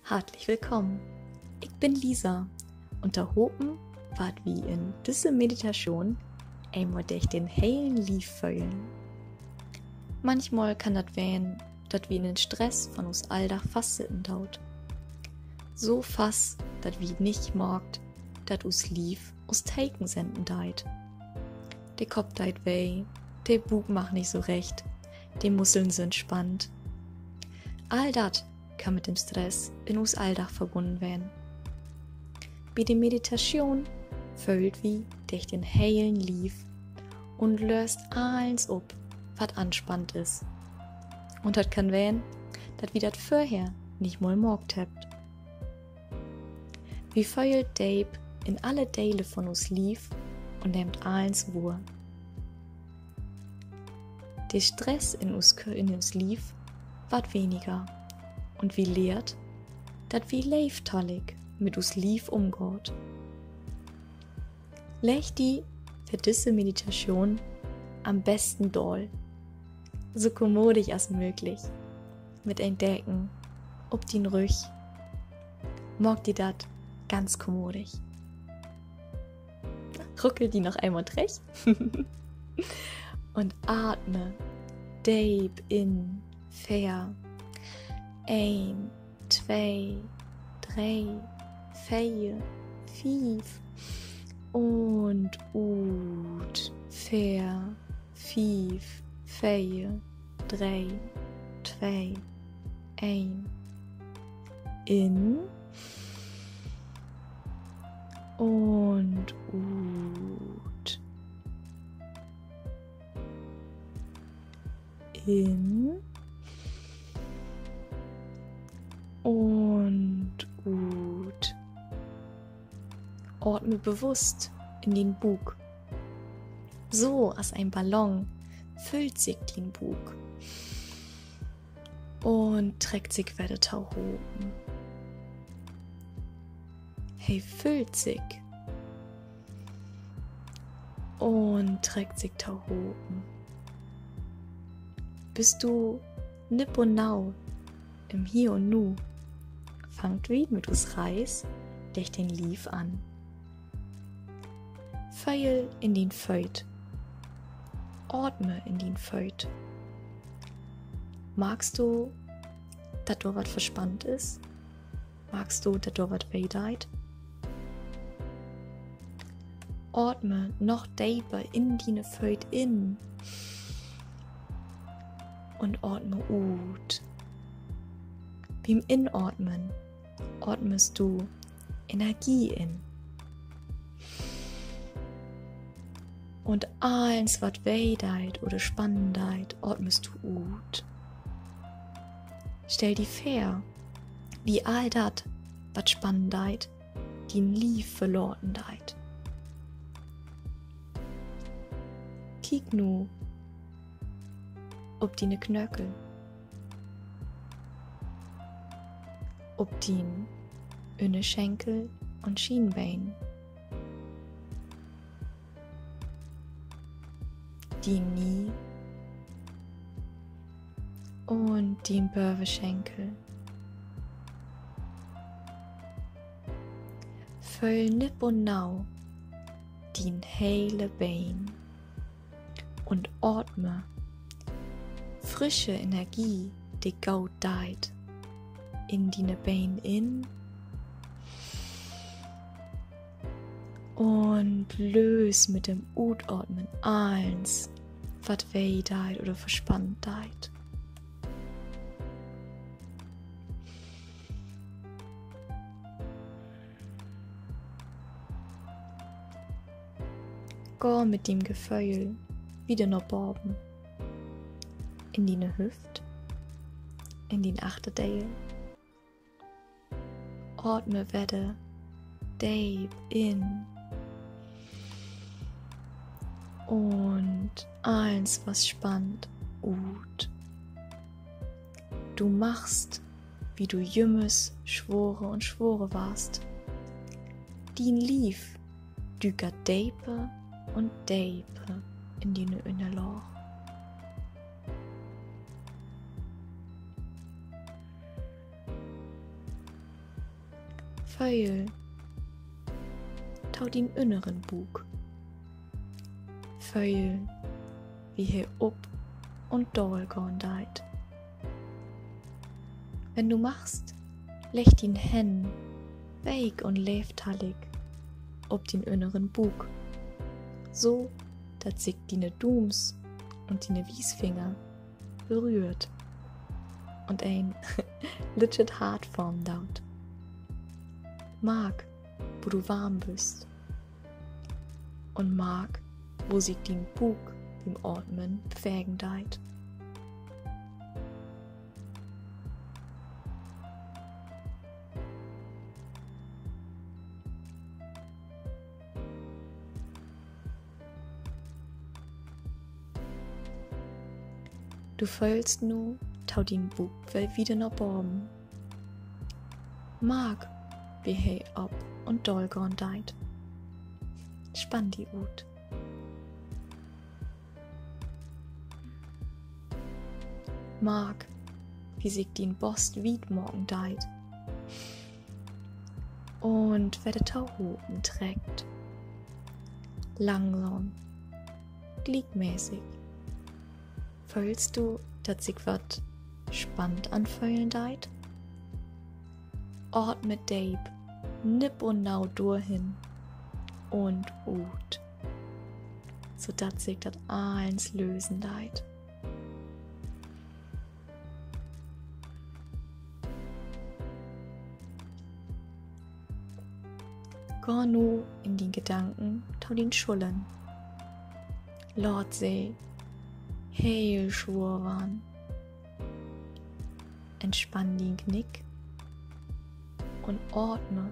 Herzlich willkommen. Ich bin Lisa und da hopen wart wie in diese Meditation einmal durch den heilen Lief füllen. Manchmal kann das werden, dass wir in den Stress von uns alldach fastsitten daut. So fass, dass wir nicht morgt, dass us Lief us Taken senden deit. Der Kopf deit weh, der Bug macht nicht so recht, die Muskeln sind spannt. All dat kann mit dem Stress in uns alldach verbunden werden. Bei der Meditation füllt wie durch den heilen Lief und löst alles ab, was anspannt ist. Und das kann werden, dass wir das vorher nicht mal morgt habt. Wie feuert Dave in alle Teile von uns Lief und nimmt alles Ruhe. Der Stress in uns Lief wird weniger und wie lehrt, dass wie leiftollig mit uns Lief umgeht. Leg die für diese Meditation am besten doll, so kommodig als möglich, mit Entdecken, ob den Rüch, mag die dat ganz kommodig. Ruckel die noch einmal recht und atme deep in, fair. 1, 2, 3, 4, 5 und ut, fair, 5, 4, 3, 2, 1 in und ut in und gut. Atme bewusst in den Bug. So als ein Ballon füllt sich den Bug und trägt sich weiter tauch oben. Hey, füllt sich und trägt sich tauch oben. Bist du nipp und nau im Hier und Nu, fangt wie mit us Reis durch den Lief an. Feil in den Feut, atme in den Feut. Magst du, dass du was verspannt ist? Magst du, dass du was weh deit? Atme noch deeper in die Feut in und atme ut. Beim Inatmen atmest du Energie in. Und alles, was weh deit oder spannend deit, atmest du ut. Stell dir vor, wie all dat, was spannend deit, den Lief verloren deit. Kiek nu, ob die Knöckel, ob den Schenkel und Schienbein, die Knie und den Börweschenkel. Füll nipp und nau den heile Bein und atme frische Energie, die gaut deit, in die Bein in und löse mit dem Utatmen alles, was weh deit oder verspannt deit. Geh mit dem Gefühl wieder nach Borben, in die Hüft, in den Achterteil. Atme wieder deep in und alles, was spannt, ut. Du machst, wie du jümmes Schwore warst. Dien Lief düker deeper und deeper in die Innerloch. Föil tau din inneren Bug. Föil wie hier up und doll gehen deit. Wenn du machst, leg din Hen weich und leeftallig ob den inneren Bug, so dass sich dine Dums und dine Wiesfinger berührt und ein legit hart Form daut. Mag, wo du warm bist und mag, wo sich din Bug beim Atmen bewegen deit. Du fühlst nu, tau din Bug will wieder nach oben. Mag, wie he ab und doll gone deit. Spann die Ut. Mag, wie sich din Bost wied morgen deit. Und wer de Tauhoben trägt. Langsam, gliedmäßig. Fühlst du, dass sich wat spannend anfühlen deit? Atme deep, nipp und nau durchhin und ut, so dass sich das eins lösen deit. Geh nu in die Gedanken tau den Schullen. Lord see, heel schwur waren. Entspann den Knick und ordne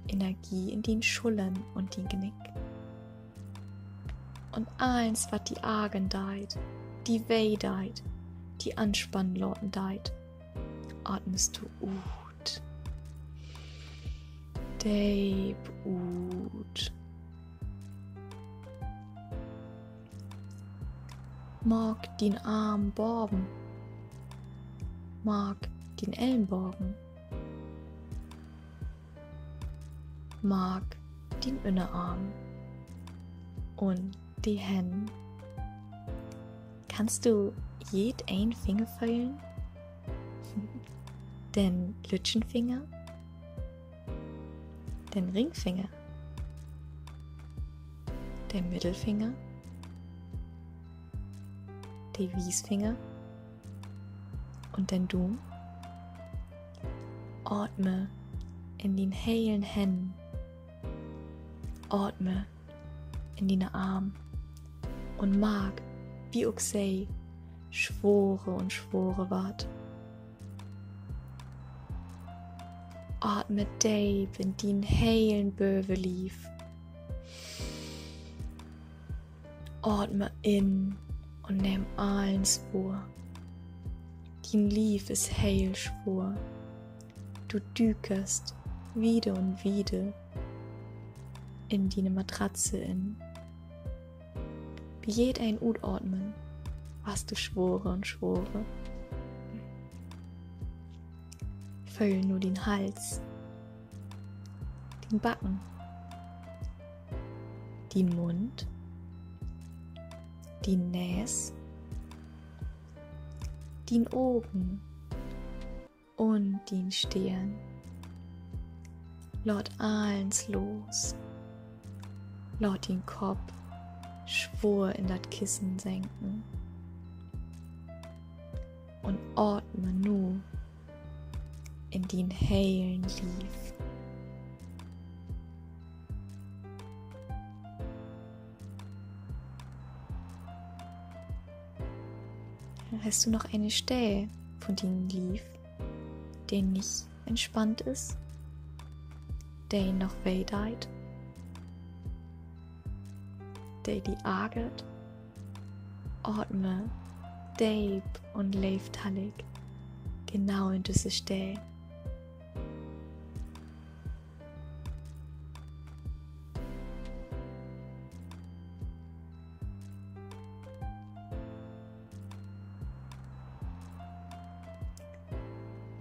Energie in den Schullen und den Knick. Und eins, was die Argen deit, die Weh deit, die Anspannlorten deit, atmest du ut. Deep ut. Mag den Arm borben, mag den Ellenbogen, mag den Innerarm und die Hände. Kannst du jed ein Finger fühlen? Den Lütschenfinger, den Ringfinger, den Mittelfinger, die Wiesfinger und den Daumen. Atme in den heilen Händen. Atme in den Arm und mag, wie auch sei, schwore und schwore wart. Atme deep in den heilen Böwe lief. Atme in und nimm allen Spur. Din Lief ist heil schwur. Du dükerst wieder und wieder in die Matratze in. Wie jed ein Utordmen, was du schwore und schwore. Füll nur den Hals, den Backen, den Mund, die Näs, den Augen und den Stirn. Laut eins los, laut den Kopf schwur in das Kissen senken und atme nur in den heilen Lief. Hast du noch eine Stelle von dem Lief, der nicht entspannt ist, der noch weh deit, der die agert? Atme deep und leeftallig genau in diese Stelle.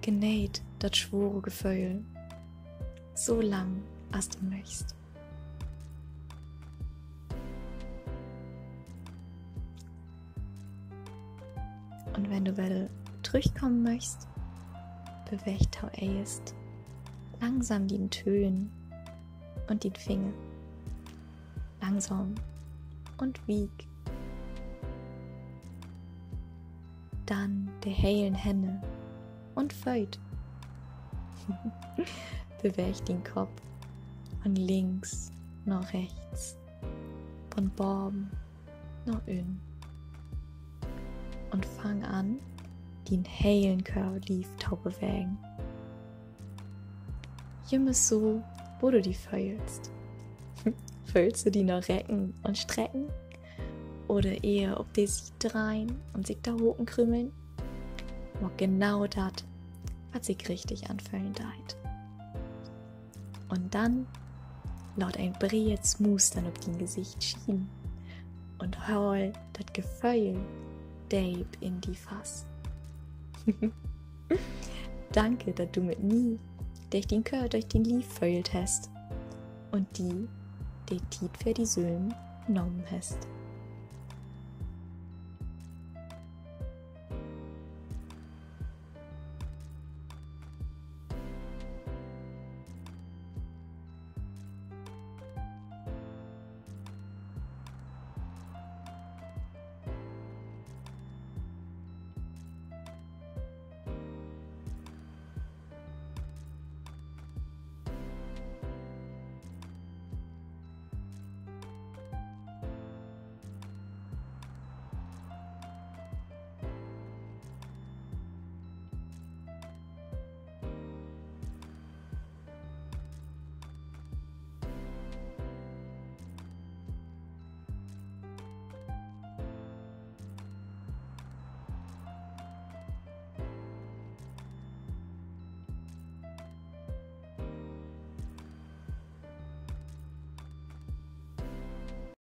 Genäht das schwore Gefühl so lang, als du möchtest. Und wenn du wieder durchkommen möchtest, bewegt hau erst langsam den Tönen und den Finger. Langsam und wieg. Dann die heilen Hände und Feut. Beweg den Kopf von links nach rechts, von oben nach unten. Und fang an, den heilen Körper zu bewegen. Immer so, wo du die fühlst. Fühlst du die noch recken und strecken? Oder eher, ob die sich drehen und sich da hoch krümmeln? Mach genau das, was sich richtig anfühlen deit. Und dann laut ein breites Mustern auf dein Gesicht schieben und hol das Gefühl deep in die Fass. Danke, dass du mit mir durch den Körper, durch den Lief fühlt hast und die Tiet für die Söhne genommen hast.